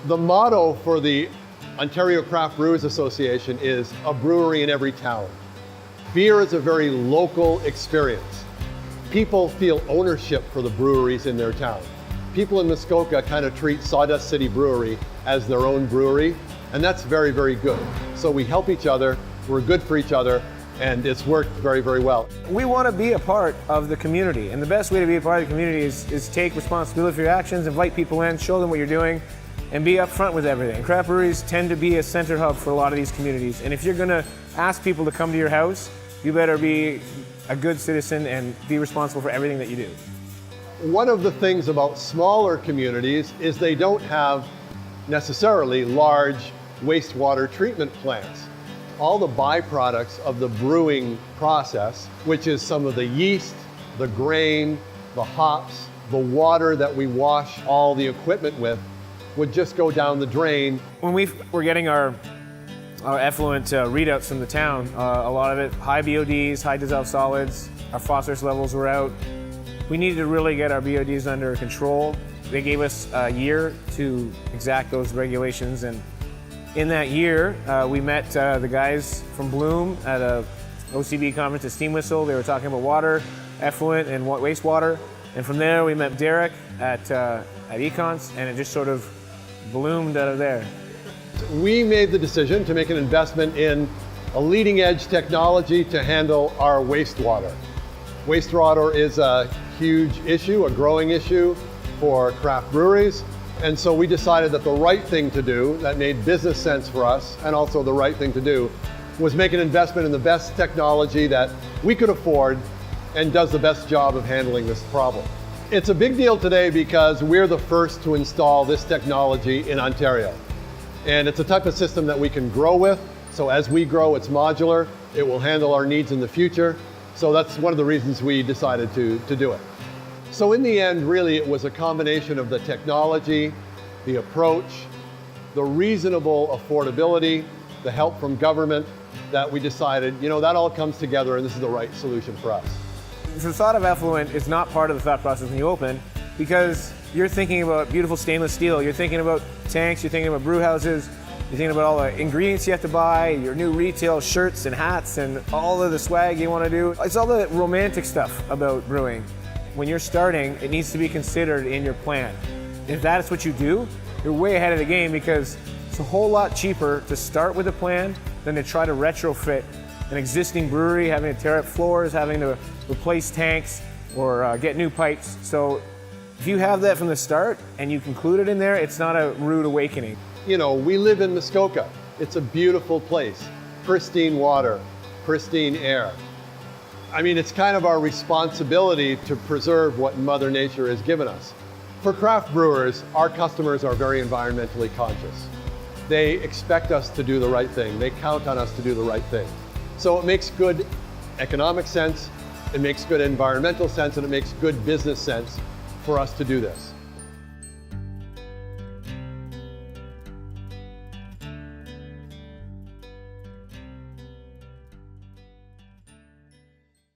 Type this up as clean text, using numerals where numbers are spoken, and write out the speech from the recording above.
The motto for the Ontario Craft Brewers Association is a brewery in every town. Beer is a very local experience. People feel ownership for the breweries in their town. People in Muskoka kind of treat Sawdust City Brewery as their own brewery, and that's very, very good. So we help each other, we're good for each other, and it's worked very, very well. We want to be a part of the community, and the best way to be a part of the community is take responsibility for your actions, invite people in, show them what you're doing, and be upfront with everything. Craft breweries tend to be a center hub for a lot of these communities, and if you're going to ask people to come to your house, you better be a good citizen and be responsible for everything that you do. One of the things about smaller communities is they don't have necessarily large wastewater treatment plants. All the byproducts of the brewing process, which is some of the yeast, the grain, the hops, the water that we wash all the equipment with, would just go down the drain. When we were getting our effluent readouts from the town, a lot of it high BODs, high dissolved solids, our phosphorus levels were out. We needed to really get our BODs under control. They gave us a year to exact those regulations, and in that year, we met the guys from Bloom at a OCB conference at Steam Whistle. They were talking about water, effluent, and wastewater. And from there, we met Derek at Econs, and it just sort of bloomed out of there. We made the decision to make an investment in a leading edge technology to handle our wastewater. Wastewater is a huge issue, a growing issue for craft breweries. And so we decided that the right thing to do, that made business sense for us, and also the right thing to do, was make an investment in the best technology that we could afford and does the best job of handling this problem. It's a big deal today because we're the first to install this technology in Ontario. And it's a type of system that we can grow with. So as we grow, it's modular. It will handle our needs in the future. So that's one of the reasons we decided to do it. So in the end, really, it was a combination of the technology, the approach, the reasonable affordability, the help from government, that we decided, you know, that all comes together and this is the right solution for us. The thought of effluent is not part of the thought process when you open, because you're thinking about beautiful stainless steel, you're thinking about tanks, you're thinking about brew houses, you're thinking about all the ingredients you have to buy, your new retail shirts and hats and all of the swag you want to do. It's all the romantic stuff about brewing. When you're starting, it needs to be considered in your plan. If that is what you do, you're way ahead of the game, because it's a whole lot cheaper to start with a plan than to try to retrofit an existing brewery, having to tear up floors, having to replace tanks or get new pipes. So if you have that from the start and you conclude it in there, it's not a rude awakening. You know, we live in Muskoka. It's a beautiful place, pristine water, pristine air. I mean, it's kind of our responsibility to preserve what Mother Nature has given us. For craft brewers, our customers are very environmentally conscious. They expect us to do the right thing. They count on us to do the right thing. So it makes good economic sense, it makes good environmental sense, and it makes good business sense for us to do this.